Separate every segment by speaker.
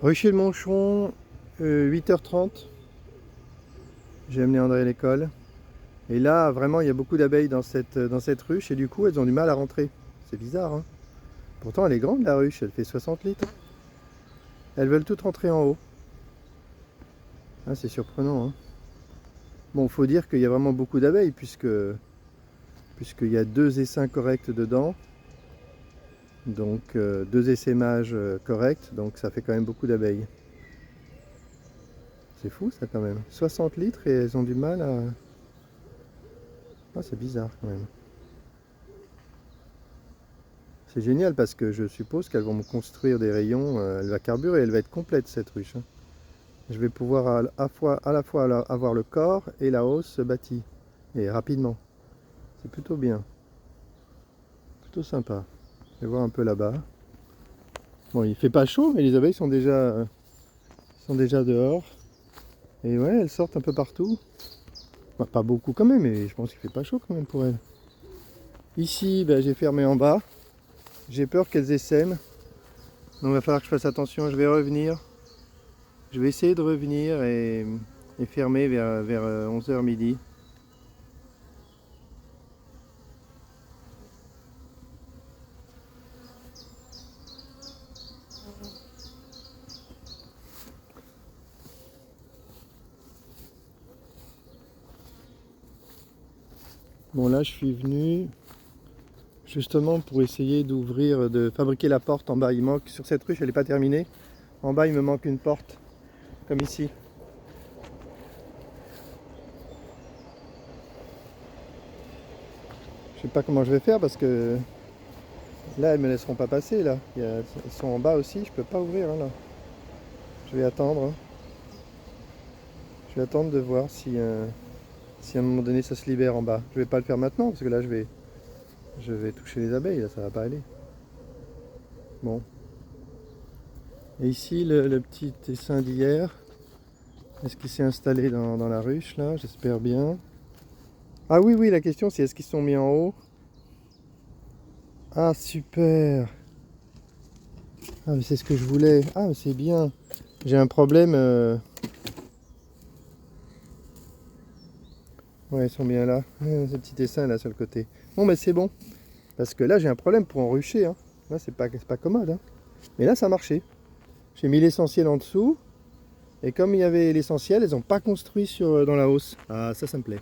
Speaker 1: Rucher le Moncheron, 8h30. J'ai amené André à l'école. Et là, vraiment, il y a beaucoup d'abeilles dans cette ruche et du coup, elles ont du mal à rentrer. C'est bizarre, hein. Pourtant, elle est grande, la ruche, elle fait 60 litres. Elles veulent toutes rentrer en haut. Ah, c'est surprenant, hein. Bon, faut dire qu'il y a vraiment beaucoup d'abeilles puisqu'il y a 2 essaims corrects dedans. Donc, 2 essaimages corrects, donc ça fait quand même beaucoup d'abeilles. C'est fou, ça, quand même. 60 litres et elles ont du mal à... Ah, c'est bizarre, quand même. C'est génial parce que je suppose qu'elles vont me construire des rayons. Elle va carburer, elle va être complète, cette ruche, hein. Je vais pouvoir à la fois avoir le corps et la hausse bâtie. Et rapidement. C'est plutôt bien. Plutôt sympa. Je vais voir un peu là-bas. Bon, il fait pas chaud, mais les abeilles sont déjà dehors. Et ouais, elles sortent un peu partout. Bah, pas beaucoup quand même, mais je pense qu'il fait pas chaud quand même pour elles. Ici, bah, j'ai fermé en bas. J'ai peur qu'elles essaiment. Donc il va falloir que je fasse attention. Je vais revenir. Je vais essayer de revenir et fermer vers 11h midi. Bon, là je suis venu justement pour essayer de fabriquer la porte en bas. Il manque, sur cette ruche, elle n'est pas terminée. En bas il me manque une porte, comme ici. Je sais pas comment je vais faire parce que là elles me laisseront pas passer là. Elles sont en bas aussi, je peux pas ouvrir, hein, là. Je vais attendre, hein. Je vais attendre de voir si à un moment donné ça se libère en bas. Je vais pas le faire maintenant parce que là je vais toucher les abeilles, là ça va pas aller. Bon. Et ici le petit essaim d'hier. Est-ce qu'il s'est installé dans la ruche là? J'espère bien. Ah oui, la question c'est est-ce qu'ils sont mis en haut? Ah super! Ah mais c'est ce que je voulais. Ah mais c'est bien. J'ai un problème. Ouais, ils sont bien là. Ce petit essaim là sur le côté. Bon mais c'est bon. Parce que là j'ai un problème pour en rucher, hein. Là c'est pas commode, hein. Mais là ça a marché. J'ai mis l'essentiel en dessous. Et comme il y avait l'essentiel, elles n'ont pas construit dans la hausse. Ah ça me plaît.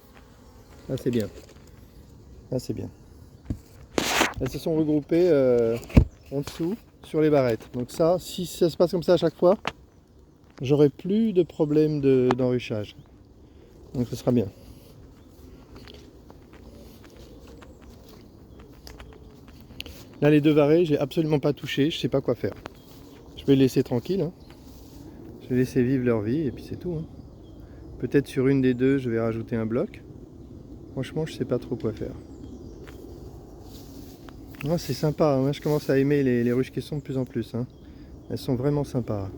Speaker 1: Là c'est bien. Là c'est bien. Elles se sont regroupées en dessous sur les barrettes. Donc ça, si ça se passe comme ça à chaque fois, j'aurai plus de problème d'enruchage. Donc ce sera bien. Là les deux varets, j'ai absolument pas touché, je sais pas quoi faire. Je vais les laisser tranquilles, hein. Je vais laisser vivre leur vie et puis c'est tout, hein. Peut-être sur une des deux, je vais rajouter un bloc. Franchement, je sais pas trop quoi faire. Oh, c'est sympa, moi je commence à aimer les ruches caissons de plus en plus, hein. Elles sont vraiment sympas.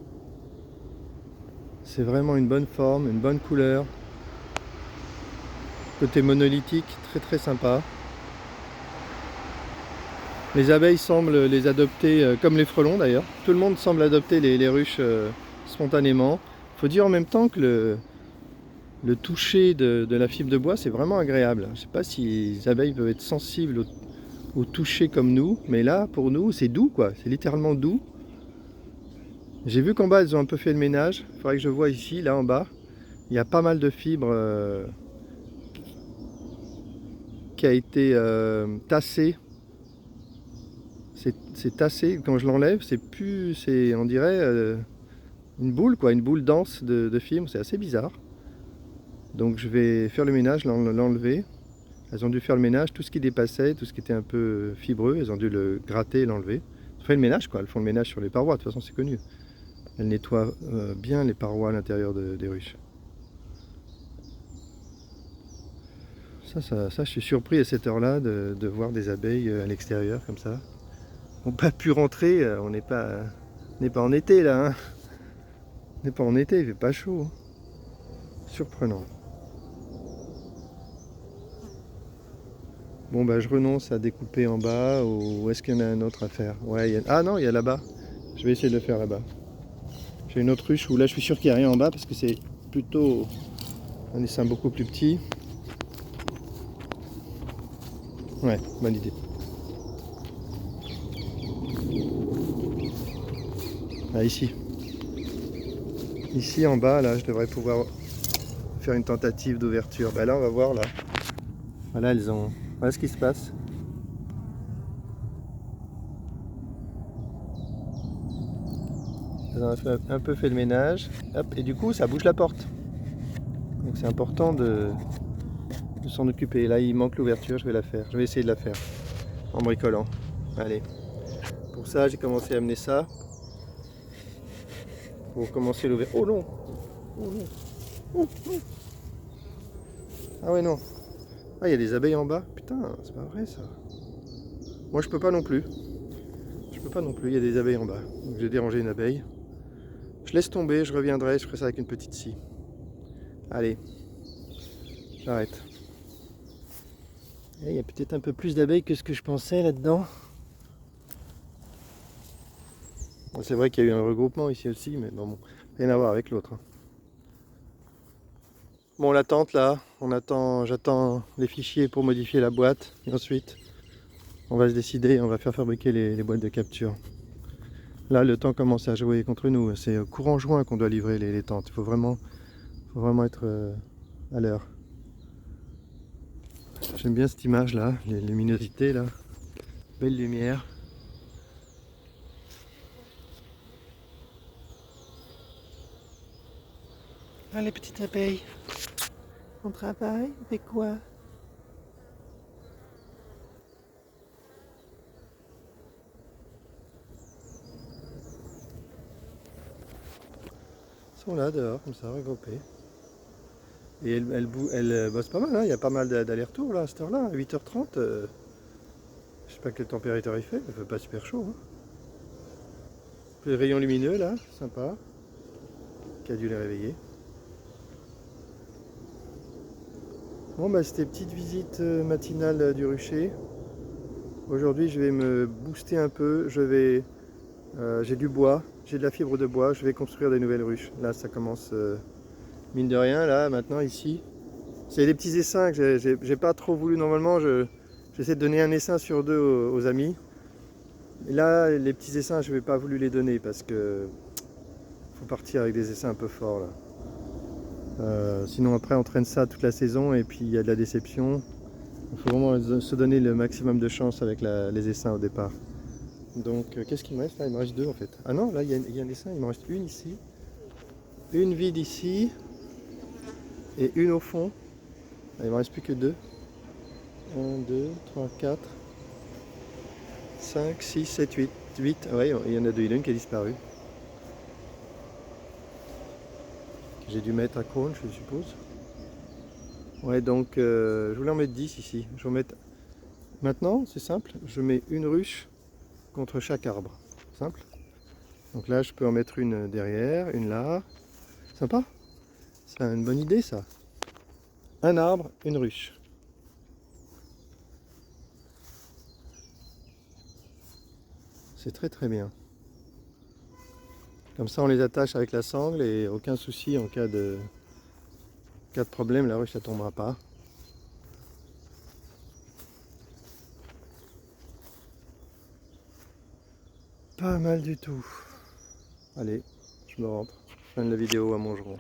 Speaker 1: C'est vraiment une bonne forme, une bonne couleur. Côté monolithique, très très sympa. Les abeilles semblent les adopter comme les frelons d'ailleurs. Tout le monde semble adopter les ruches spontanément. Il faut dire en même temps que le toucher de la fibre de bois, c'est vraiment agréable. Je ne sais pas si les abeilles peuvent être sensibles au toucher comme nous, mais là, pour nous, c'est doux, quoi. C'est littéralement doux. J'ai vu qu'en bas, elles ont un peu fait le ménage. Il faudrait que je vois ici, là en bas. Il y a pas mal de fibres qui a été tassée. C'est tassé, quand je l'enlève, on dirait une boule, quoi, une boule dense de fibres. C'est assez bizarre. Donc je vais faire le ménage, l'enlever. Elles ont dû faire le ménage, tout ce qui dépassait, tout ce qui était un peu fibreux, elles ont dû le gratter et l'enlever. Elles font le ménage, quoi. Elles font le ménage sur les parois, de toute façon c'est connu. Elles nettoient bien les parois à l'intérieur des ruches. Ça, je suis surpris à cette heure-là de voir des abeilles à l'extérieur comme ça. On n'a pas pu rentrer, on n'est pas en été là, hein. On n'est pas en été, il fait pas chaud, hein. Surprenant. Bon bah je renonce à découper en bas ou est-ce qu'il y en a un autre à faire? Ouais, ah non, il y a là-bas. Je vais essayer de le faire là-bas. J'ai une autre ruche où là je suis sûr qu'il n'y a rien en bas parce que c'est plutôt un essaim beaucoup plus petit. Ouais, bonne idée. Ah, ici. Ici en bas, là, je devrais pouvoir faire une tentative d'ouverture. Bah là, on va voir là. Voilà, elles ont. Voilà ce qui se passe. Elles ont un peu fait le ménage. Hop, et du coup, ça bouge la porte. Donc c'est important de s'en occuper. Là, il manque l'ouverture, je vais la faire. Je vais essayer de la faire en bricolant. Allez. Pour ça, j'ai commencé à amener ça. Pour commencer l'ouverture. Oh non! Oh non! Oh non! Ah ouais, non. Ah, il y a des abeilles en bas. Putain, c'est pas vrai ça. Moi, je peux pas non plus. Je peux pas non plus, il y a des abeilles en bas. Donc j'ai dérangé une abeille. Je laisse tomber, je reviendrai, je ferai ça avec une petite scie. Allez, j'arrête. Il y a peut-être un peu plus d'abeilles que ce que je pensais là-dedans. Bon, c'est vrai qu'il y a eu un regroupement ici aussi, mais bon, rien à voir avec l'autre. Bon, l'attente là, j'attends les fichiers pour modifier la boîte, et ensuite on va se décider, on va faire fabriquer les boîtes de capture. Là, le temps commence à jouer contre nous, c'est courant juin qu'on doit livrer les tentes, il faut vraiment être à l'heure. J'aime bien cette image là, les luminosités là, belle lumière. Ah, les petites abeilles, on travaille avec quoi? Ils sont là dehors, comme ça, regroupés. Et elles bossent pas mal, hein. Il y a pas mal d'allers-retours là à cette heure-là, à 8h30. Je sais pas quelle température il fait pas super chaud. Hein. Les rayons lumineux là, sympa. Qui a dû les réveiller. Bon bah c'était petite visite matinale du rucher. Aujourd'hui je vais me booster un peu, j'ai du bois, j'ai de la fibre de bois, je vais construire des nouvelles ruches. Là ça commence mine de rien là maintenant ici. C'est des petits essaims que j'ai pas trop voulu normalement, j'essaie de donner un essaim sur deux aux amis. Et là les petits essaims je n'ai pas voulu les donner parce que faut partir avec des essaims un peu forts là. Sinon après on traîne ça toute la saison et puis il y a de la déception. Il faut vraiment se donner le maximum de chance avec les essaims au départ. Donc qu'est-ce qu'il me reste là? Il me reste deux en fait. Ah non, là il y a un essaim, il me reste une ici. Une vide ici. Et une au fond. Ah, il ne me reste plus que deux. 1, 2, 3, 4, 5, 6, 7, 8. 8. Ah ouais, il y en a deux, il y en a une qui a disparu. J'ai dû mettre à cône, je suppose. Ouais, donc je voulais en mettre 10 ici. Je vais en mettre... Maintenant, c'est simple, je mets une ruche contre chaque arbre. Simple. Donc là, je peux en mettre une derrière, une là. Sympa. C'est une bonne idée, ça. Un arbre, une ruche. C'est très très bien. Comme ça, on les attache avec la sangle et aucun souci en cas de problème, la ruche ne tombera pas. Pas mal du tout. Allez, je me rentre. Fin de la vidéo à Montgeron.